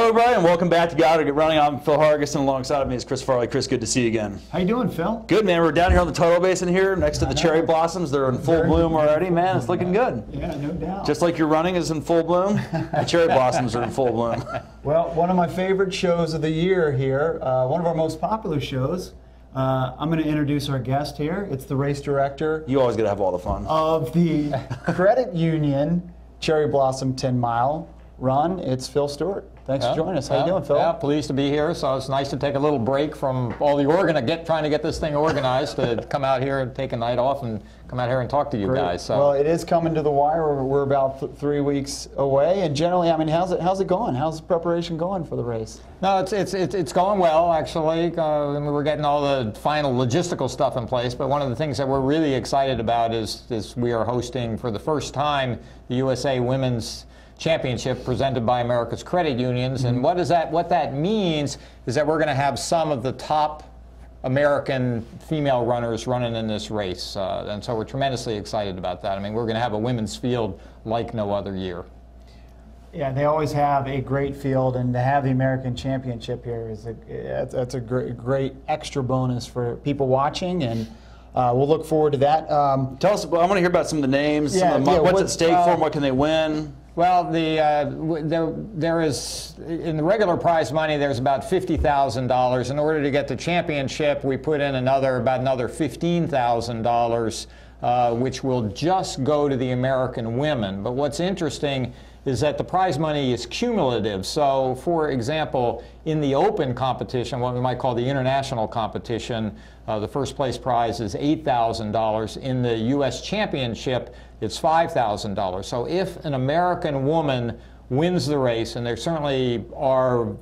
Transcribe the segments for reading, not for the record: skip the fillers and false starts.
Hello, everybody, and welcome back to Gotta Get Running. I'm Phil Hargison. Alongside of me is Chris Farley. Chris, good to see you again. How you doing, Phil? Good, man. We're down here on the Tidal Basin here, next to the cherry blossoms. They're in full bloom already, man. It's looking good. Yeah, no doubt. Just like your running is in full bloom, the cherry blossoms are in full bloom. Well, one of my favorite shows of the year here, one of our most popular shows. I'm going to introduce our guest here. It's the race director. You always got to have all the fun. Of the Credit Union Cherry Blossom 10 Mile Run. It's Phil Stewart. Thanks for joining us. How you doing, Phil? Yeah, pleased to be here. So it's nice to take a little break from all the trying to get this thing organized to come out here and take a night off and come out here and talk to you guys. So. Well, it is coming to the wire. We're about 3 weeks away, and generally, I mean, how's it going? How's the preparation going for the race? No, it's going well actually. We're getting all the final logistical stuff in place. But one of the things that we're really excited about is we are hosting for the first time the USA Women's Championship presented by America's Credit Unions. And what that means is that we're going to have some of the top American female runners running in this race. And so we're tremendously excited about that. I mean, we're going to have a women's field like no other year. Yeah, they always have a great field, and to have the American Championship here is that's a great extra bonus for people watching, and we'll look forward to that. Tell us, I want to hear about some of the names, what's at stake for them, what can they win? Well, there is, in the regular prize money, there's about $50,000. In order to get the championship, we put in about another $15,000, which will just go to the American women. But what's interesting is that the prize money is cumulative. So, for example, in the open competition, what we might call the international competition, the first place prize is $8,000. In the U.S. Championship, it's $5,000. So if an American woman wins the race, and there certainly are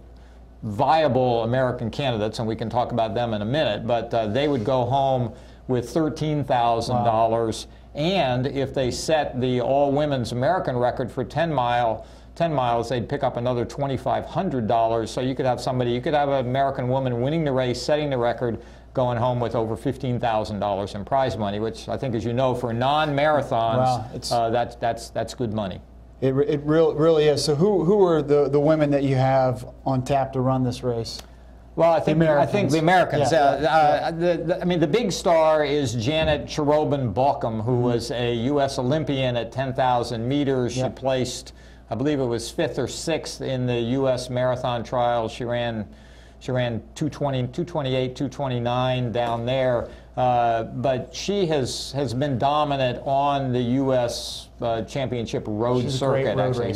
viable American candidates, and we can talk about them in a minute, but they would go home with $13,000. Wow. And if they set the all-women's American record for 10 miles, they'd pick up another $2,500. So you could have an American woman winning the race, setting the record, going home with over $15,000 in prize money, which I think, as you know, for non-marathons, wow, that's good money. It really is. So who are the women that you have on tap to run this race? Well, I think the Americans. Yeah, I mean, the big star is Janet Cherobin-Bauckham, who was a U.S. Olympian at 10,000 meters. She placed, I believe it was 5th or 6th in the U.S. marathon trials. She ran 220, 228, 229 down there. But she has been dominant on the U.S. Championship road circuit.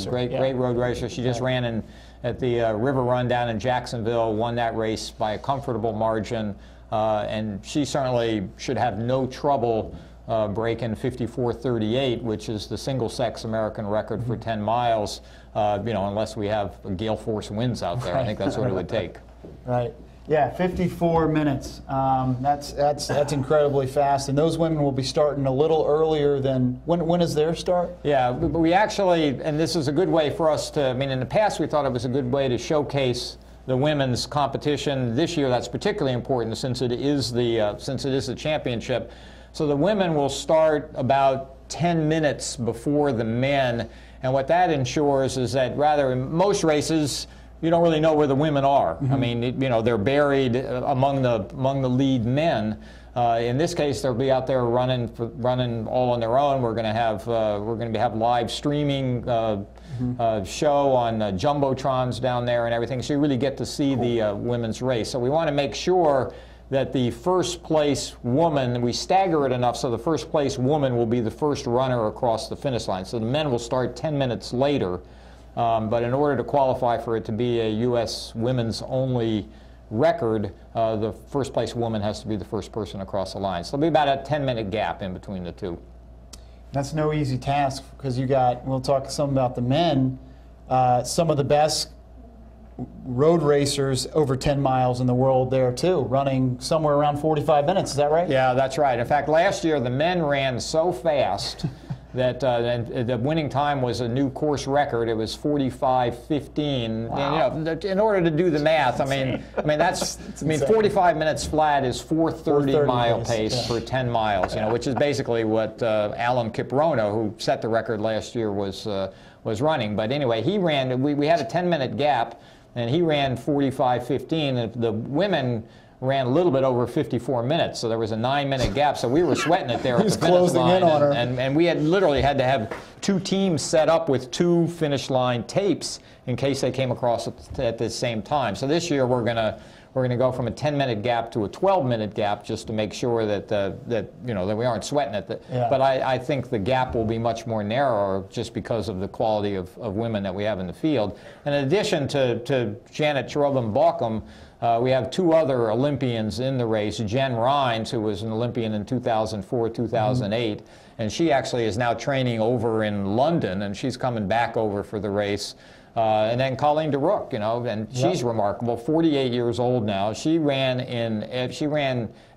Great road racer. She just ran at the River Run down in Jacksonville, won that race by a comfortable margin, and she certainly should have no trouble breaking 54:38, which is the single-sex American record for 10 miles, unless we have gale force winds out there. I think that's what it would take. Right. Yeah, 54 minutes. That's incredibly fast, and those women will be starting a little earlier than when is their start? Yeah, but we actually, and this is a good way for us to. I mean, in the past we thought it was a good way to showcase the women's competition. This year, that's particularly important since it is the championship. So the women will start about 10 minutes before the men, and what that ensures is that rather in most races, you don't really know where the women are. I mean, they're buried among the lead men. In this case, they'll be out there running all on their own. We're going to have live streaming show on jumbotrons down there and everything. So you really get to see the women's race. So we want to make sure that the first place woman, we stagger it enough so the first place woman will be the first runner across the finish line. So the men will start 10 minutes later. But in order to qualify for it to be a U.S. women's only record, the first place woman has to be the first person across the line. So there'll be about a 10-minute gap in between the two. That's no easy task because we'll talk some about the men, some of the best road racers over 10 miles in the world there too, running somewhere around 45 minutes. Is that right? Yeah, that's right. In fact, last year the men ran so fast that the winning time was a new course record. It was 45:15. Wow. And, in order to do the math, I mean that's 45 minutes flat is 4:30 mile pace for 10 miles. Which is basically what Alan Kiprono, who set the record last year, was running. But anyway, he ran. We had a 10-minute gap and he ran 45:15. And the women ran a little bit over 54 minutes, so there was a 9-minute gap. So we were sweating it there at the finish closing line, in on her. and we had literally had to have 2 teams set up with 2 finish line tapes in case they came across at the same time. So this year we're gonna go from a 10-minute gap to a 12-minute gap just to make sure that that we aren't sweating it. Yeah. But I think the gap will be much more narrow just because of the quality of women that we have in the field. In addition to Janet Cherubin-Baucom, we have 2 other Olympians in the race. Jen Rines, who was an Olympian in 2004, 2008, and she actually is now training over in London, and she's coming back over for the race. And then Colleen DeRook, and she's remarkable, 48 years old now. She ran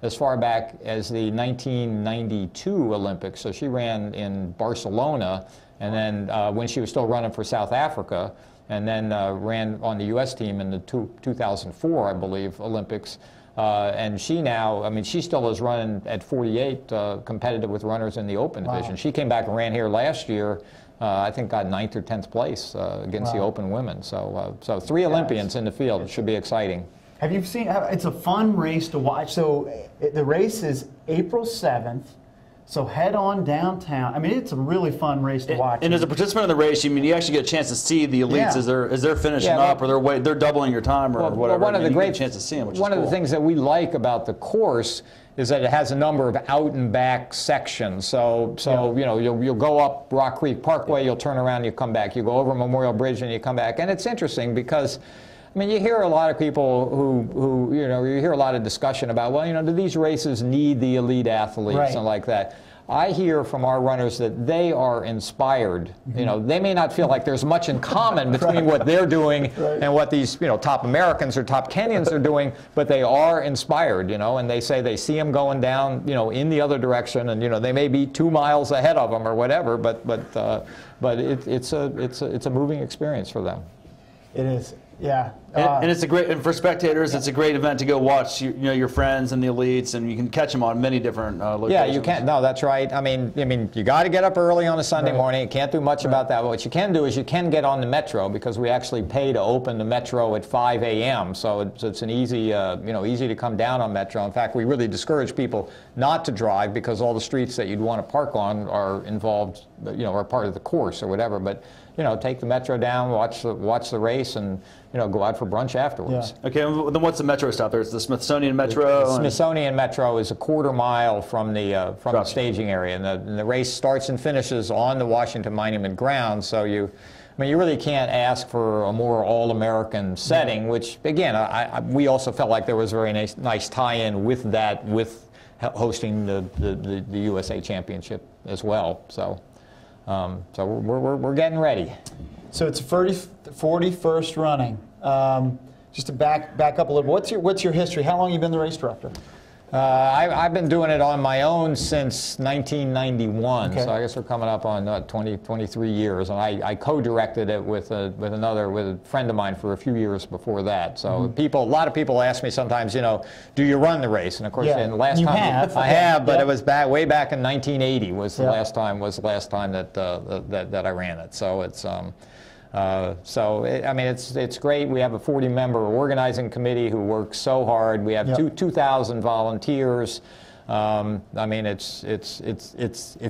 as far back as the 1992 Olympics, so she ran in Barcelona, and then when she was still running for South Africa, and then ran on the U.S. team in the 2004, I believe, Olympics. And she now, she still is running at 48, competitive with runners in the open division. She came back and ran here last year. I think got 9th or 10th place against the open women. So 3 Olympians in the field. It should be exciting. Have you seen? It's a fun race to watch. So the race is April 7th. So head on downtown. It's a really fun race to watch. And as a participant in the race, you actually get a chance to see the elites as they're finishing up, or they're doubling your time, or whatever. One of the great chance to see them, which is one of cool. the things that we like about the course is that it has a number of out and back sections. So you'll go up Rock Creek Parkway, you'll turn around, you come back. You go over Memorial Bridge and you come back. And it's interesting because you hear a lot of people who you hear a lot of discussion about, do these races need the elite athletes and like that. I hear from our runners that they are inspired. They may not feel like there's much in common between what they're doing and what these top Americans or top Kenyans are doing, but they are inspired. And they say they see them going down in the other direction, and they may be 2 miles ahead of them or whatever, but it's a moving experience for them. It is. Yeah. And it's and for spectators, it's a great event to go watch your friends and the elites, and you can catch them on many different locations. Yeah, you can. No, that's right. You got to get up early on a Sunday morning. You can't do much about that. But what you can do is you can get on the Metro, because we actually pay to open the Metro at 5 a.m. So it's an easy, easy to come down on Metro. In fact, we really discourage people not to drive, because all the streets that you'd want to park on are involved, are part of the course or whatever. But take the Metro down, watch the race, and go out for brunch afterwards. Yeah. Okay, then what's the Metro stop there? It's the Smithsonian Metro. The Smithsonian Metro is a quarter mile from the staging area, and the race starts and finishes on the Washington Monument grounds. So you really can't ask for a more all-American setting. Which again, we also felt like there was a very nice tie-in with that, with hosting the USA Championship as well. So we're getting ready. So it's 41st running. Just to back up a little, what's your history? How long have you been the race director? I've been doing it on my own since 1991, so I guess we're coming up on 23 years. And I co-directed it with a friend of mine for a few years before that. So a lot of people ask me sometimes, do you run the race? And of course, the last time I have, but it was way back in 1980 was the last time that I ran it. So it's. It's great. We have a 40-member organizing committee who works so hard. We have 2,000 volunteers. It's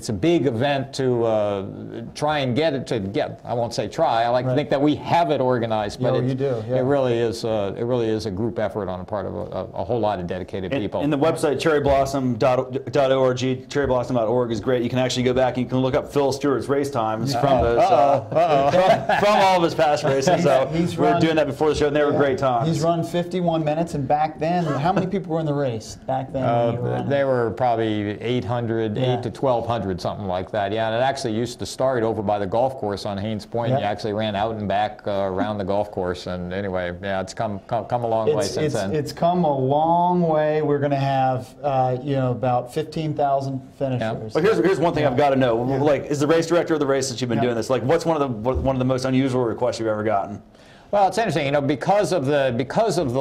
a big event to try and get it to get. I won't say try. I like to think that we have it organized, but you do. Yeah. It really is a group effort on the part of a whole lot of dedicated people. And the website cherryblossom.org, cherryblossom.org is great. You can actually go back and you can look up Phil Stewart's race times from those from all of his past races. So we were doing that before the show, and they were great times. He's run 51 minutes, and back then, how many people were in the race back then? They were probably 800, 8 to 1,200, something like that. Yeah, and it actually used to start over by the golf course on Haynes Point. You actually ran out and back around the golf course. And anyway, yeah, it's come a long way since then. It's come a long way. We're going to have about 15,000 finishers. Yeah. But here's one thing I've got to know. Like, is the race director of the race that you've been doing this? Like, what's one of the most unusual requests you've ever gotten? Well, it's interesting, because of the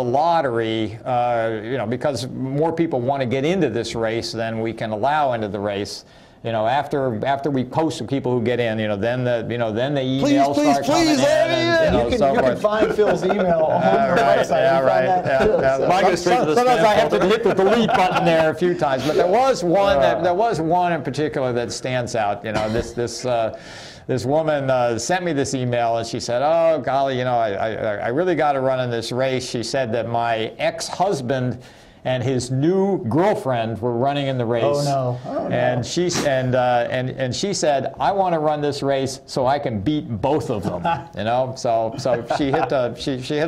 lottery, because more people want to get into this race than we can allow into the race. you know, after we post the people who get in, you know, then the emails start coming in. And, you can find Phil's email on the website. Yeah, right. Mine goes straight to the Sometimes I have to hit the delete button there a few times, but there was one in particular that stands out. You know, this woman sent me this email, and she said, "Oh golly, you know, I really got to run in this race." She said that my ex-husband and his new girlfriend were running in the race. Oh no! Oh, no. And she said, "I want to run this race so I can beat both of them." You know, so she hit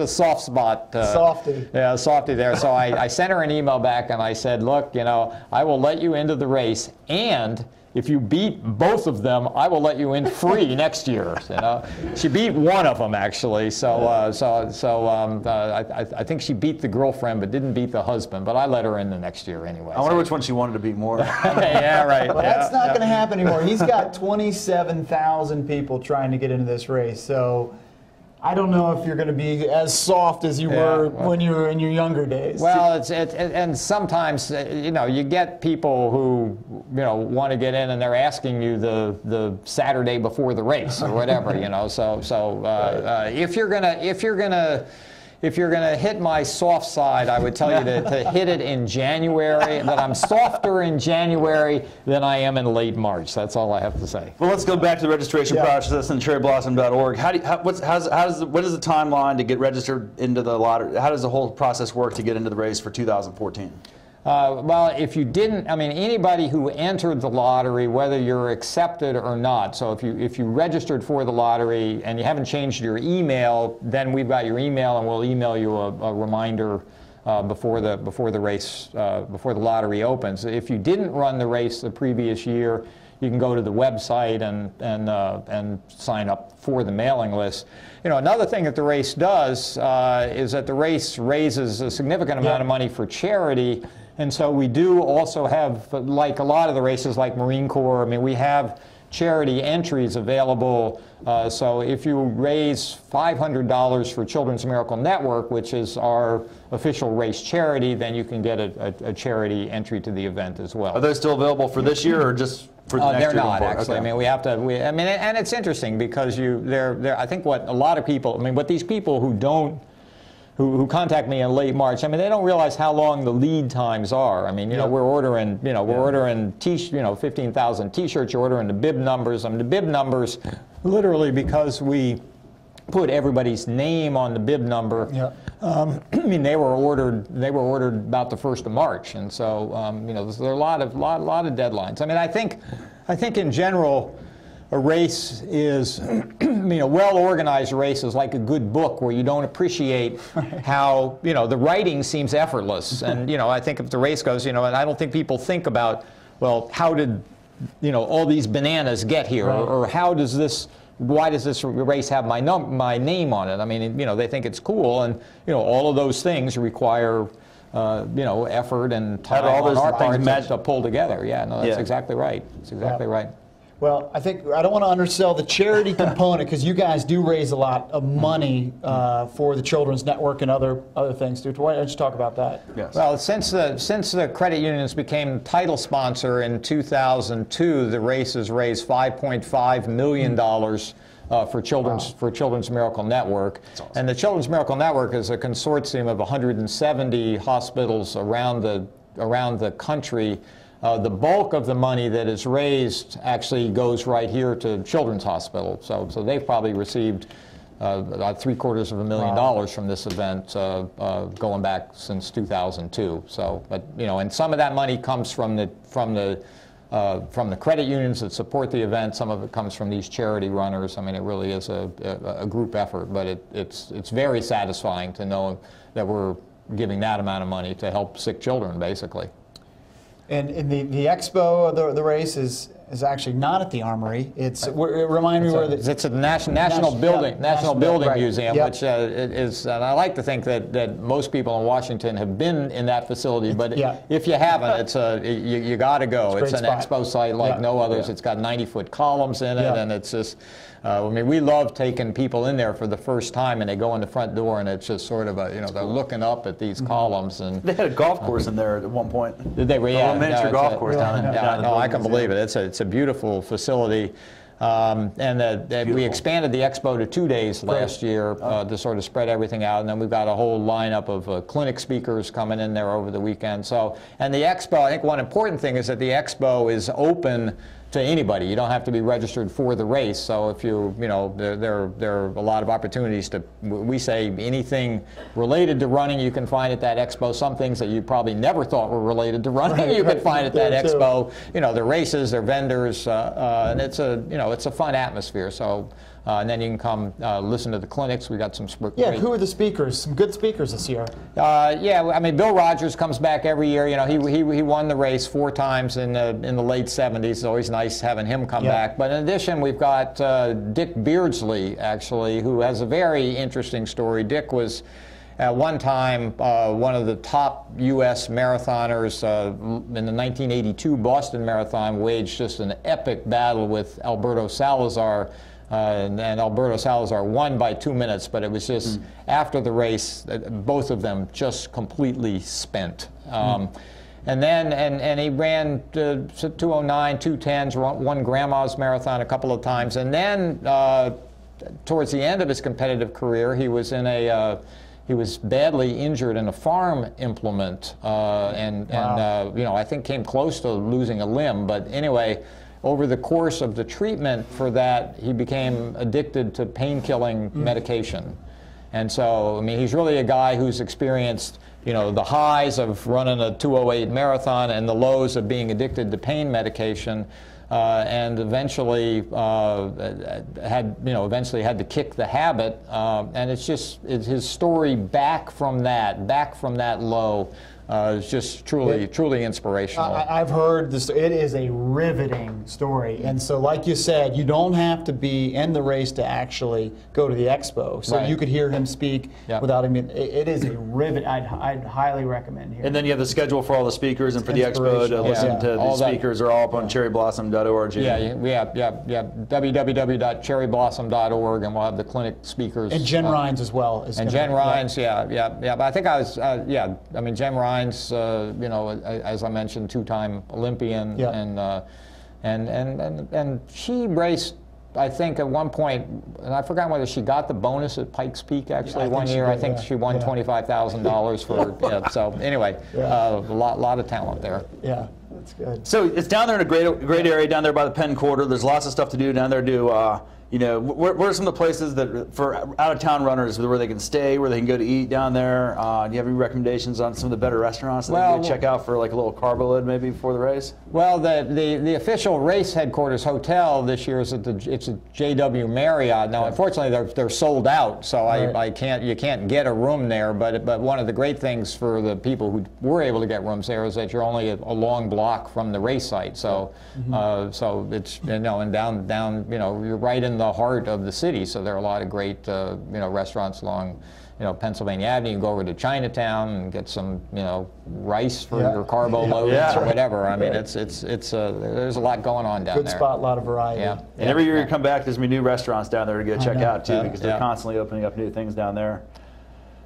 a soft spot. Softy. Yeah, softy there. So I sent her an email back, and I said, "Look, you know, I will let you into the race, and if you beat both of them, I will let you in free next year." You know, she beat one of them actually. So I think she beat the girlfriend, but didn't beat the husband. But I let her in the next year anyway. I wonder which one she wanted to beat more. Yeah, right. Well, that's not going to happen anymore. He's got 27,000 people trying to get into this race. So I don't know if you're going to be as soft as you were when you were in your younger days. Well, and sometimes, you know, you get people who, you know, want to get in and they're asking you the Saturday before the race or whatever, you know. So if you're gonna hit my soft side, I would tell you to hit it in January. That I'm softer in January than I am in late March. That's all I have to say. Well, let's go back to the registration process and cherryblossom.org. What is the timeline to get registered into the lottery? How does the whole process work to get into the race for 2014? Well, if you didn't, I mean, anybody who entered the lottery, whether you're accepted or not, so if you registered for the lottery and you haven't changed your email, then we've got your email and we'll email you a reminder before the race, before the lottery opens. If you didn't run the race the previous year, you can go to the website and sign up for the mailing list. You know, another thing that the race does is that the race raises a significant amount of money for charity. And so we do also have, like a lot of the races like Marine Corps, I mean, we have charity entries available. So if you raise $500 for Children's Miracle Network, which is our official race charity, then you can get a charity entry to the event as well. Are those still available for this year or just for the next year? They're not, actually. Okay. I mean, we have to, I mean, and it's interesting because I think what a lot of people, I mean, what these people who contact me in late March, I mean, they don't realize how long the lead times are. I mean, you know, we're ordering, you know, we're ordering 15,000 T-shirts. You're ordering the bib numbers. I mean, the bib numbers, literally, because we put everybody's name on the bib number. Yeah. I mean, they were ordered about the 1st of March, and so you know, there are a lot of deadlines. I mean, I think in general, a race is, you know, well-organized race is like a good book where you don't appreciate how, you know, the writing seems effortless. And, you know, I think if the race goes, you know, and I don't think people think about, well, how did, you know, all these bananas get here? Right. Or how does this, why does this race have my name on it? I mean, you know, they think it's cool. And, you know, all of those things require, you know, effort and time on our part to pull together. Yeah, no, that's exactly right. That's exactly right. Well, I don't want to undersell the charity component because you guys do raise a lot of money for the Children's Network and other things. Why don't you talk about that? Yes. Well, since the credit unions became title sponsor in 2002, the race has raised $5.5 million for Children's Miracle Network. Awesome. And the Children's Miracle Network is a consortium of 170 hospitals around the country. The bulk of the money that is raised actually goes right here to Children's Hospital. So they've probably received about $750,000 from this event going back since 2002. So, but you know, and some of that money comes from the credit unions that support the event. Some of it comes from these charity runners. I mean, it really is a group effort, but it's very satisfying to know that we're giving that amount of money to help sick children, basically. And the expo of the race is actually not at the Armory. It's remind me where it's at the National Building Museum, which is. And I like to think that most people in Washington have been in that facility, but if you haven't, it's you got to go. It's an expo site like no others. It's got 90-foot columns in it, and it's just. I mean, we love taking people in there for the first time, and they go in the front door, and it's just sort of a, you know, they're looking up at these columns. And they had a golf course in there at one point. Did they? Yeah, a miniature golf course down there. Yeah, no, I can believe it. It's a beautiful facility. We expanded the expo to 2 days last year to sort of spread everything out, and then we've got a whole lineup of clinic speakers coming in there over the weekend. So, and the expo, I think one important thing is that the expo is open to anybody. You don't have to be registered for the race. So if you know, there are a lot of opportunities to, we say anything related to running you can find at that expo. Some things that you probably never thought were related to running you can find at that expo. You know, their races, their vendors, and it's a, you know, it's a fun atmosphere. So. And then you can come listen to the clinics. We got some great. Who are the speakers? Some good speakers this year. Yeah, I mean, Bill Rogers comes back every year. You know, he won the race 4 times in the late 70s. It's always nice having him come back. But in addition, we've got Dick Beardsley, actually, who has a very interesting story. Dick was at one time one of the top U.S. marathoners in the 1982 Boston Marathon, waged just an epic battle with Alberto Salazar. And Alberto Salazar won by 2 minutes, but it was just after the race, both of them just completely spent. And then, and he ran 209, 210s, won Grandma's Marathon a couple of times. And then, towards the end of his competitive career, he was in a, he was badly injured in a farm implement, and you know, I think came close to losing a limb. But anyway, over the course of the treatment for that, he became addicted to pain-killing medication. And so, I mean, he's really a guy who's experienced, you know, the highs of running a 2:08 marathon and the lows of being addicted to pain medication, and eventually eventually had to kick the habit. And it's just his story back from that low. It's just truly inspirational. I've heard this. It is a riveting story. And so, like you said, you don't have to be in the race to actually go to the expo. So you could hear him speak without him. It is a rivet. I'd highly recommend hearing. And then you have the schedule for all the speakers and for the expo to listen to the speakers are all up on cherryblossom.org. www.cherryblossom.org, and we'll have the clinic speakers. And Jen Rines as well. And Jen Rines, But I think I was, I mean, Jen Rines, you know, as I mentioned, 2-time Olympian, and she raced, I think, at one point, and I forgot whether she got the bonus at Pikes Peak actually one year. I think she won $25,000 for. So anyway, a lot of talent there. Yeah, that's good. So it's down there in a great area down there by the Penn Quarter. There's lots of stuff to do down there. You know, what are some of the places that for out-of-town runners where they can stay, where they can go to eat down there? Do you have any recommendations on some of the better restaurants that they can check out for like a little carb load maybe before the race? Well, the official race headquarters hotel this year is it's a JW Marriott. Now, unfortunately, they're sold out, so you can't get a room there. But one of the great things for the people who were able to get rooms there is that you're only a long block from the race site. So so it's, you know, and down you know, you're right in the heart of the city, so there are a lot of great you know, restaurants along, you know, Pennsylvania Avenue. You can go over to Chinatown and get some, you know, rice for your carbo loads or whatever. I mean, it's there's a lot going on down there. Good spot, a lot of variety. And every year you come back, there's new restaurants down there to go check out too, because they're constantly opening up new things down there.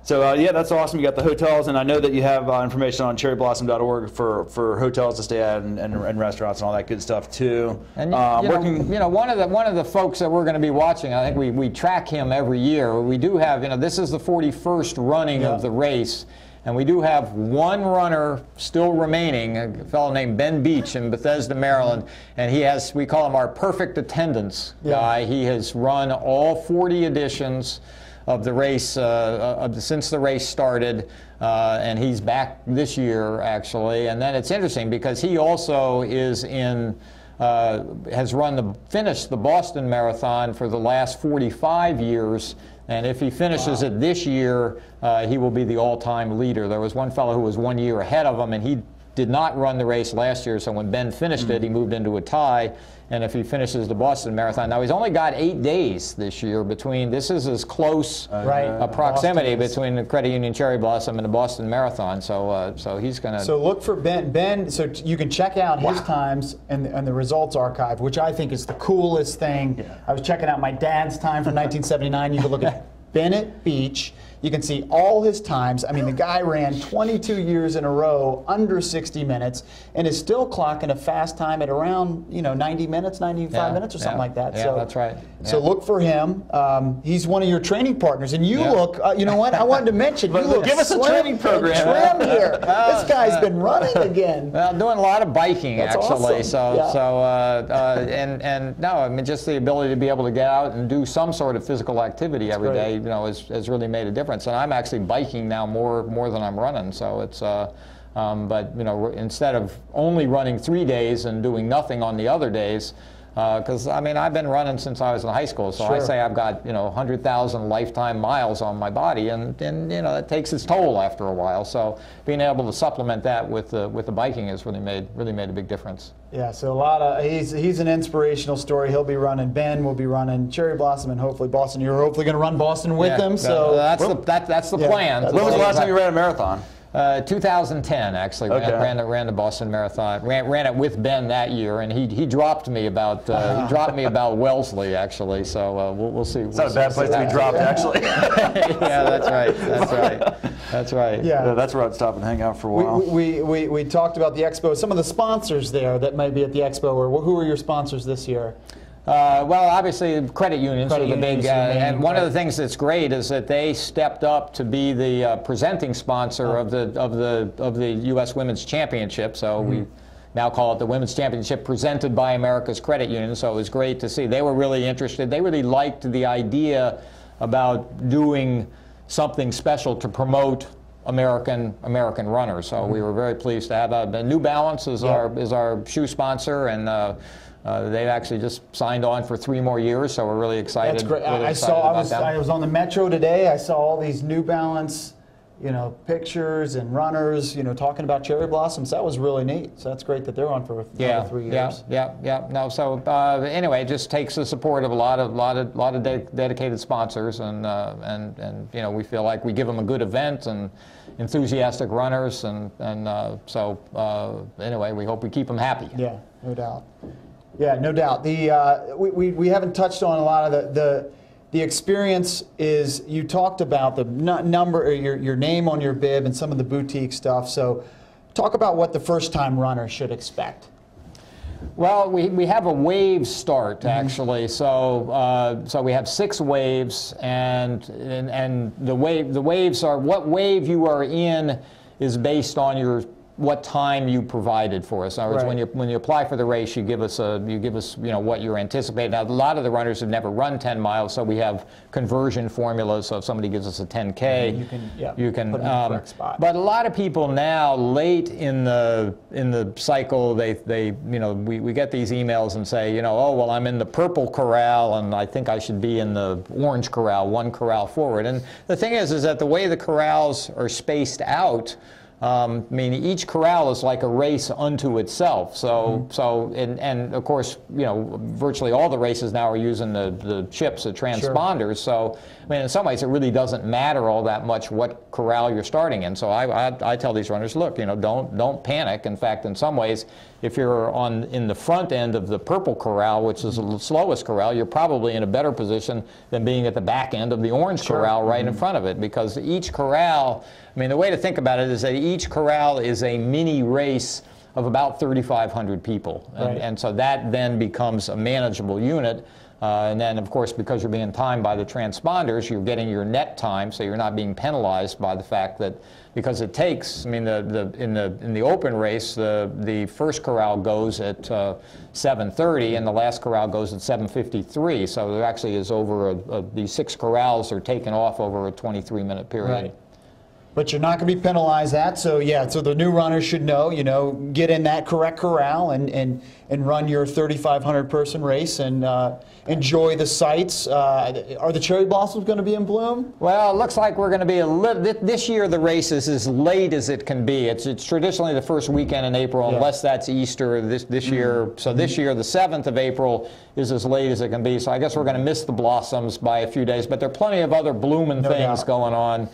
So yeah, that's awesome. You got the hotels, and I know that you have information on cherryblossom.org for hotels to stay at and restaurants and all that good stuff too. And you know, one of the folks that we're going to be watching, I think we track him every year. We do have, you know, this is the 41st running of the race. And we do have one runner still remaining, a fellow named Ben Beach in Bethesda, Maryland, and he has, we call him our perfect attendance guy. He has run all 40 editions of the race since the race started, and he's back this year actually. And then it's interesting because he also is has finished the Boston Marathon for the last 45 years. And if he finishes it this year, he will be the all-time leader. There was one fellow who was 1 year ahead of him, and he did not run the race last year, so when Ben finished it, he moved into a tie. And if he finishes the Boston Marathon, now he's only got 8 days this year between, this is as close a proximity between the Credit Union Cherry Blossom and the Boston Marathon, so so he's going to... So look for Ben, so you can check out his times and the results archive, which I think is the coolest thing. I was checking out my dad's time from 1979. You can look at Bennett Beach. You can see all his times. I mean, the guy ran 22 years in a row under 60 minutes and is still clocking a fast time at around 90 minutes, 95 minutes or something like that. Yeah, so that's right. Yeah. So look for him. He's one of your training partners, and you look. You know what? I wanted to mention. You look give us a training program. Trim here. This guy's been running again. Well, doing a lot of biking That's actually. awesome. And no, I mean, just the ability to be able to get out and do some sort of physical activity every day, has really made a difference. And I'm actually biking now more than I'm running. So it's, but instead of only running 3 days and doing nothing on the other days, because I mean, I've been running since I was in high school, so I say I've got 100,000 lifetime miles on my body, and that takes its toll after a while. So being able to supplement that with the biking has really made a big difference. Yeah, so a lot of he's an inspirational story. He'll be running. Ben will be running Cherry Blossom, and hopefully Boston. You're hopefully going to run Boston with him. So that's the plan. When was the last time you ran a marathon? 2010, actually. Ran the Boston Marathon. Ran it with Ben that year, and he dropped me about Wellesley, actually. So we'll see. It's not a bad place to be dropped, actually. Yeah, that's right. Yeah, that's where I'd stop and hang out for a while. We talked about the expo. Some of the sponsors there that might be at the expo, or who are your sponsors this year? Well, obviously, credit unions are the big, and one of the things that's great is that they stepped up to be the presenting sponsor of the U.S. Women's Championship. So we now call it the Women's Championship presented by America's Credit Union. So it was great to see. They were really interested. They really liked the idea about doing something special to promote American runners. So we were very pleased to have New Balance is our shoe sponsor, and they've actually just signed on for 3 more years, so we're really excited. That's great. Really I was on the Metro today. I saw all these New Balance, pictures and runners, talking about Cherry Blossoms. That was really neat. So that's great that they're on for 3 years. Yeah. No, so anyway, it just takes the support of a lot of dedicated sponsors, and we feel like we give them a good event and enthusiastic runners, and so anyway, we hope we keep them happy. Yeah, no doubt. Yeah, no doubt. We haven't touched on a lot of the experience. Is you talked about the number, or your name on your bib, and some of the boutique stuff. So, talk about what the first-time runner should expect. Well, we have a wave start actually. So we have 6 waves, and the waves are, what wave you are in is based on what time you provided for us. In other words, when you apply for the race, you give us what you're anticipating. Now, a lot of the runners have never run 10 miles, so we have conversion formulas. So if somebody gives us a 10K, you can put them in the correct spot. But a lot of people now, late in the cycle, we get these emails and say, oh well, I'm in the purple corral and I think I should be in the orange corral, 1 corral forward. And the thing is that the way the corrals are spaced out, I mean, each corral is like a race unto itself. So, and of course, virtually all the races now are using the chips, the transponders. So, I mean, in some ways, it really doesn't matter all that much what corral you're starting in. So, I tell these runners, look, don't panic. In fact, in some ways, if you're in the front end of the purple corral, which is the slowest corral, you're probably in a better position than being at the back end of the orange corral right in front of it, because each corral, I mean, the way to think about it is that each corral is a mini race of about 3,500 people. And so that then becomes a manageable unit. And then, of course, because you're being timed by the transponders, you're getting your net time, so you're not being penalized by the fact that, because it takes, I mean, in the open race, the first corral goes at 7:30, and the last corral goes at 7:53. So there actually is these 6 corrals are taken off over a 23-minute period. Right. But you're not going to be penalized that, so so the new runners should know, get in that correct corral and run your 3,500 person race and enjoy the sights. Are the cherry blossoms going to be in bloom? Well, it looks like we're going to be this year the race is as late as it can be. It's traditionally the first weekend in April, unless that's Easter this year. So this year, the 7th of April is as late as it can be. So I guess we're going to miss the blossoms by a few days, but there are plenty of other blooming things going on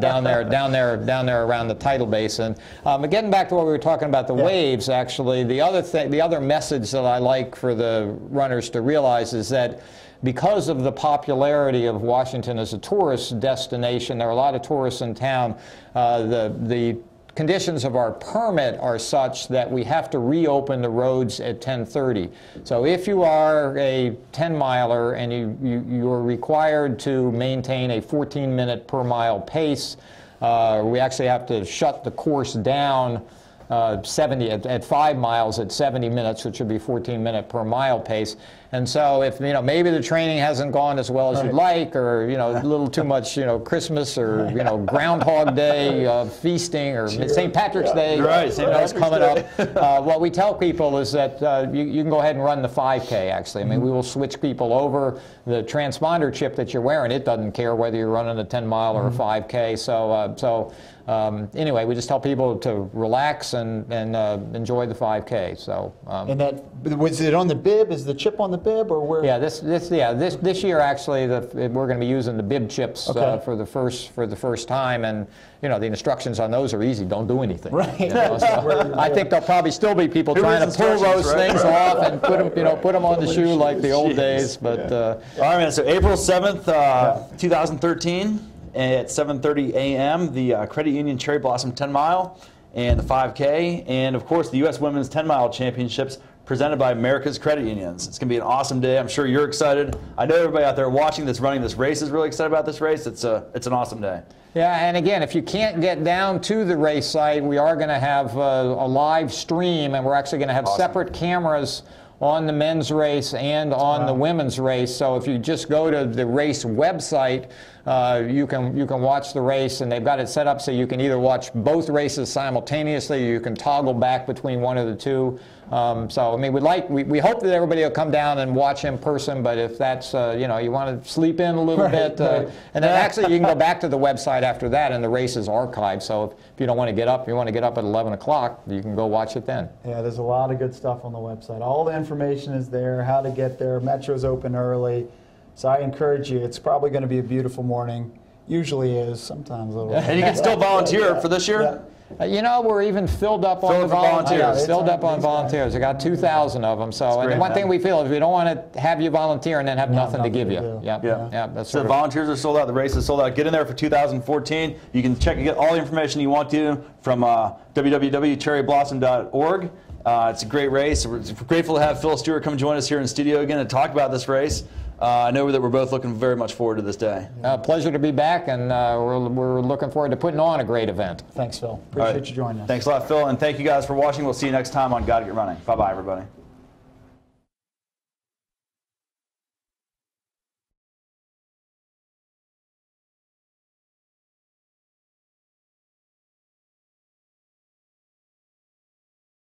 down there around the tidal basin. Getting back to what we were talking about, the waves. Actually, the other other message that I like for the runners to realize is that because of the popularity of Washington as a tourist destination, there are a lot of tourists in town. The conditions of our permit are such that we have to reopen the roads at 10:30. So if you are a 10-miler and you're required to maintain a 14-minute per mile pace, we actually have to shut the course down at 5 miles at 70 minutes, which would be 14-minute per mile pace. And so if, maybe the training hasn't gone as well as you'd like, or, a little too much, Christmas or, Groundhog Day feasting, or St. Patrick's Day is coming up. What we tell people is that you can go ahead and run the 5K, actually. I mean, we will switch people over. The transponder chip that you're wearing, it doesn't care whether you're running a 10-mile or a 5K. So anyway, we just tell people to relax and enjoy the 5K. So and that was it on the bib? Is the chip on the bib, or where? Yeah, this year actually we're going to be using the bib chips for the first time, and the instructions on those are easy. Don't do anything. Right. So I think there'll probably still be people trying to pull those things off and put them on the shoe like the old days. But all right, man. So April 7th, 2013. At 7:30 a.m., the Credit Union Cherry Blossom 10-mile and the 5K, and of course the U.S. Women's 10-mile Championships presented by America's Credit Unions. It's going to be an awesome day. I'm sure you're excited. I know everybody out there watching that's running this race is really excited about this race. It's an awesome day. Yeah, and again, if you can't get down to the race site, we are going to have a live stream, and we're actually going to have separate cameras on the men's race and on the women's race. So if you just go to the race website, you can watch the race, and they've got it set up so you can either watch both races simultaneously, or you can toggle back between one of the two. So I mean, we hope that everybody will come down and watch in person, but if that's you want to sleep in a little bit, and then actually you can go back to the website after that, and the race is archived. So if you don't want to get up, you want to get up at 11 o'clock, you can go watch it then. Yeah, there's a lot of good stuff on the website. All the information is there, how to get there. Metro's open early. So I encourage you. It's probably going to be a beautiful morning. Usually is, sometimes a little. And you can still volunteer for this year? Yeah. We're even filled up on the volunteers. Filled up on volunteers. I got 2,000 of them. So, and the one thing we feel is we don't want to have you volunteer and then have nothing to give you. Yeah. That's so the volunteers are sold out. The race is sold out. Get in there for 2014. You can check and get all the information you want to from www.cherryblossom.org. It's a great race. We're grateful to have Phil Stewart come join us here in the studio again and talk about this race. I know that we're both looking very much forward to this day. Pleasure to be back, and we're looking forward to putting on a great event. Thanks, Phil. Appreciate you joining us. Thanks a lot, Phil, and thank you guys for watching. We'll see you next time on Gotta Get Running. Bye-bye, everybody.